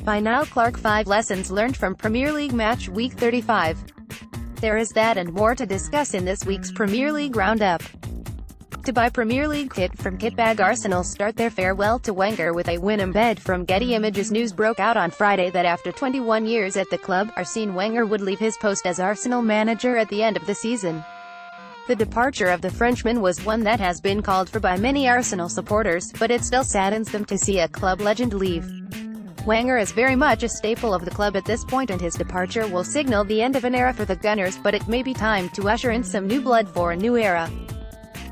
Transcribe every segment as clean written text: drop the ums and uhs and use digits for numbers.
by Niall Clarke 5 Lessons Learned from Premier League Match Week 35. There is that and more to discuss in this week's Premier League Roundup. To buy Premier League kit from KITBAG. Arsenal start their farewell to Wenger with a win. Embed from Getty Images. News broke out on Friday that after 21 years at the club, Arsene Wenger would leave his post as Arsenal manager at the end of the season. The departure of the Frenchman was one that has been called for by many Arsenal supporters, but it still saddens them to see a club legend leave. Wenger is very much a staple of the club at this point, and his departure will signal the end of an era for the Gunners, but it may be time to usher in some new blood for a new era.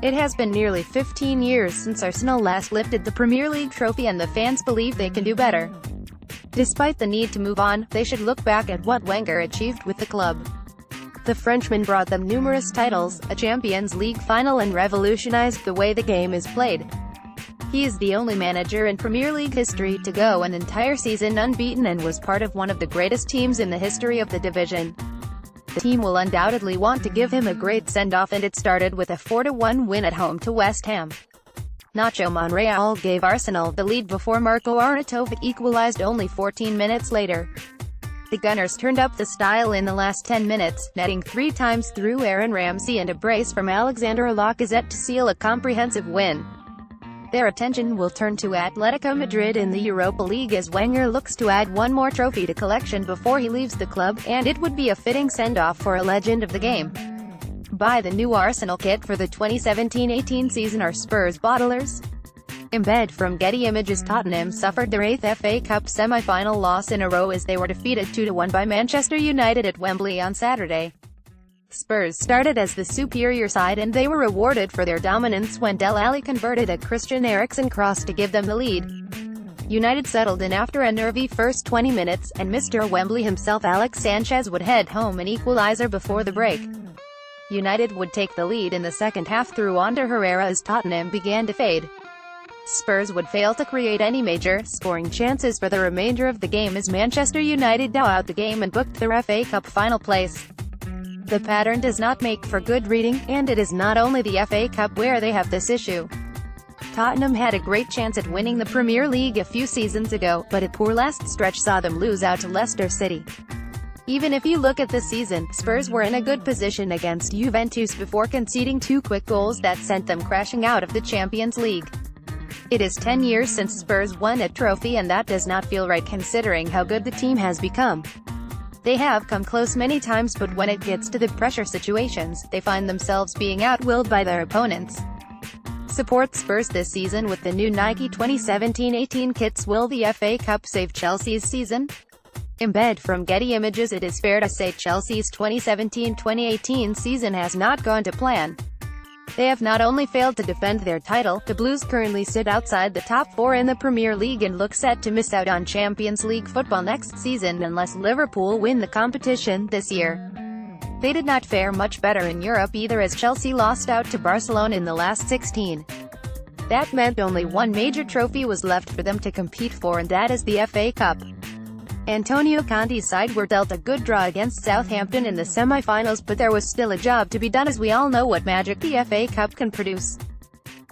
It has been nearly 15 years since Arsenal last lifted the Premier League trophy, and the fans believe they can do better. Despite the need to move on, they should look back at what Wenger achieved with the club. The Frenchman brought them numerous titles, a Champions League final, and revolutionized the way the game is played. He is the only manager in Premier League history to go an entire season unbeaten, and was part of one of the greatest teams in the history of the division. The team will undoubtedly want to give him a great send-off, and it started with a 4-1 win at home to West Ham. Nacho Monreal gave Arsenal the lead before Marco Arnautovic equalized only 14 minutes later. The Gunners turned up the style in the last 10 minutes, netting 3 times through Aaron Ramsey and a brace from Alexander Lacazette to seal a comprehensive win. Their attention will turn to Atletico Madrid in the Europa League as Wenger looks to add one more trophy to collection before he leaves the club, and it would be a fitting send-off for a legend of the game. Buy the new Arsenal kit for the 2017-18 season. Are Spurs bottlers? Embed from Getty Images. Tottenham suffered their 8th FA Cup semi-final loss in a row as they were defeated 2-1 by Manchester United at Wembley on Saturday. Spurs started as the superior side, and they were rewarded for their dominance when Dele Alli converted a Christian Eriksen cross to give them the lead. United settled in after a nervy first 20 minutes, and Mr. Wembley himself, Alex Sanchez, would head home an equaliser before the break. United would take the lead in the second half through Ander Herrera as Tottenham began to fade. Spurs would fail to create any major scoring chances for the remainder of the game as Manchester United drew out the game and booked their FA Cup final place. The pattern does not make for good reading, and it is not only the FA Cup where they have this issue. Tottenham had a great chance at winning the Premier League a few seasons ago, but a poor last stretch saw them lose out to Leicester City. Even if you look at the season, Spurs were in a good position against Juventus before conceding 2 quick goals that sent them crashing out of the Champions League. It is 10 years since Spurs won a trophy, and that does not feel right considering how good the team has become. They have come close many times, but when it gets to the pressure situations, they find themselves being outwilled by their opponents. Support Spurs this season with the new Nike 2017-18 kits. Will the FA Cup save Chelsea's season? Embed from Getty Images. It is fair to say Chelsea's 2017-2018 season has not gone to plan. They have not only failed to defend their title, the Blues currently sit outside the top 4 in the Premier League and look set to miss out on Champions League football next season unless Liverpool win the competition this year. They did not fare much better in Europe either, as Chelsea lost out to Barcelona in the last 16. That meant only one major trophy was left for them to compete for, and that is the FA Cup. Antonio Conte's side were dealt a good draw against Southampton in the semi-finals, but there was still a job to be done, as we all know what magic the FA Cup can produce.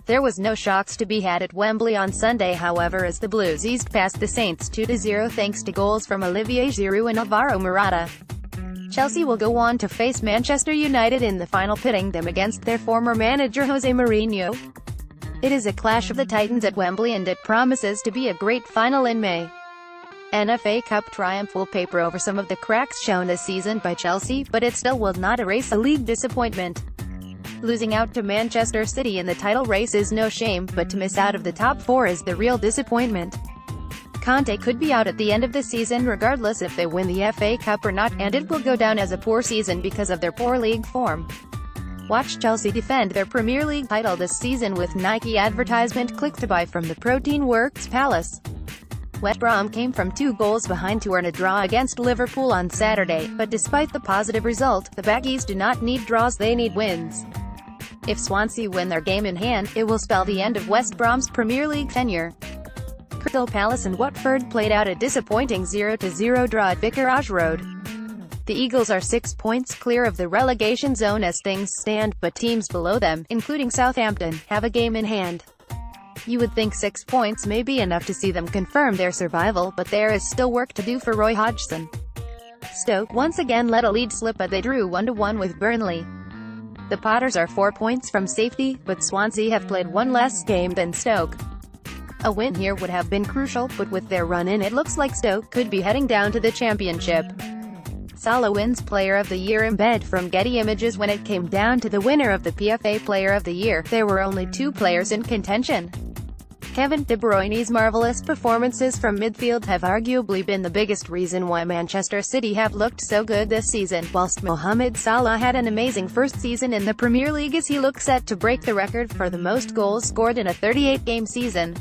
There was no shocks to be had at Wembley on Sunday, however, as the Blues eased past the Saints 2-0 thanks to goals from Olivier Giroud and Alvaro Morata. Chelsea will go on to face Manchester United in the final, pitting them against their former manager Jose Mourinho. It is a clash of the Titans at Wembley, and it promises to be a great final in May. An FA Cup triumph will paper over some of the cracks shown this season by Chelsea, but it still will not erase a league disappointment. Losing out to Manchester City in the title race is no shame, but to miss out of the top 4 is the real disappointment. Conte could be out at the end of the season regardless if they win the FA Cup or not, and it will go down as a poor season because of their poor league form. Watch Chelsea defend their Premier League title this season with Nike advertisement. Click to buy from the Protein Works Palace. West Brom came from 2 goals behind to earn a draw against Liverpool on Saturday, but despite the positive result, the Baggies do not need draws, they need wins. If Swansea win their game in hand, it will spell the end of West Brom's Premier League tenure. Crystal Palace and Watford played out a disappointing 0-0 draw at Vicarage Road. The Eagles are 6 points clear of the relegation zone as things stand, but teams below them, including Southampton, have a game in hand. You would think 6 points may be enough to see them confirm their survival, but there is still work to do for Roy Hodgson. Stoke once again let a lead slip as they drew 1-1 with Burnley. The Potters are 4 points from safety, but Swansea have played one less game than Stoke. A win here would have been crucial, but with their run-in it looks like Stoke could be heading down to the Championship. Salah wins Player of the Year. Embed from Getty Images. When it came down to the winner of the PFA Player of the Year, there were only 2 players in contention. Kevin De Bruyne's marvellous performances from midfield have arguably been the biggest reason why Manchester City have looked so good this season, whilst Mohamed Salah had an amazing first season in the Premier League as he looks set to break the record for the most goals scored in a 38-game season.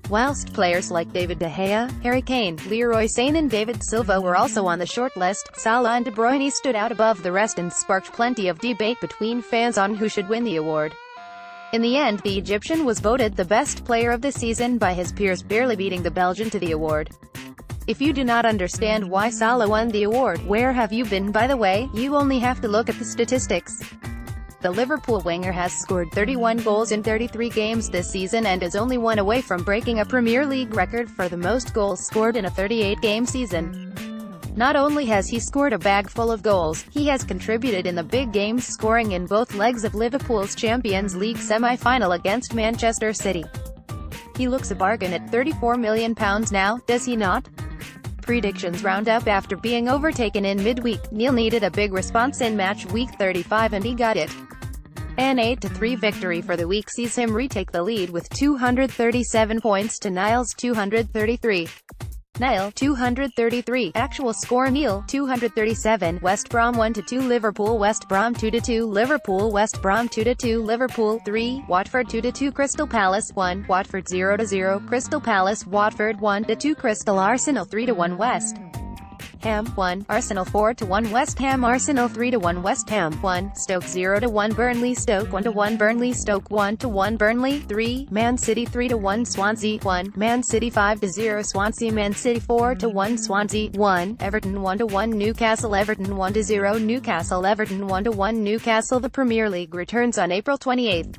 Whilst players like David De Gea, Harry Kane, Leroy Sane and David Silva were also on the short list, Salah and De Bruyne stood out above the rest and sparked plenty of debate between fans on who should win the award. In the end, the Egyptian was voted the best player of the season by his peers, barely beating the Belgian to the award. If you do not understand why Salah won the award, where have you been? By the way, you only have to look at the statistics. The Liverpool winger has scored 31 goals in 33 games this season and is only 1 away from breaking a Premier League record for the most goals scored in a 38-game season. Not only has he scored a bag full of goals, he has contributed in the big games, scoring in both legs of Liverpool's Champions League semi-final against Manchester City. He looks a bargain at £34 million now, does he not? Predictions roundup. After being overtaken in midweek, Niall needed a big response in match week 35 and he got it. An 8-3 victory for the week sees him retake the lead with 237 points to Niall's 233. Niall 233. Actual score: Niall 237. West Brom 1-2 Liverpool, West Brom 2-2 Liverpool, West Brom 2-2 Liverpool 3, Watford 2-2 Crystal Palace 1, Watford 0-0 Crystal Palace, Watford 1-2 Crystal, Arsenal 3-1 West Ham 1, Arsenal 4-1 West Ham, Arsenal 3-1 West Ham 1, Stoke 0-1 Burnley, Stoke 1-1 Burnley, Stoke 1-1 Burnley 3, Man City 3-1 Swansea 1, Man City 5-0 Swansea, Man City 4-1 Swansea 1, Everton 1-1 Newcastle, Everton 1-0 Newcastle, Everton 1-1 Newcastle. The Premier League returns on April 28.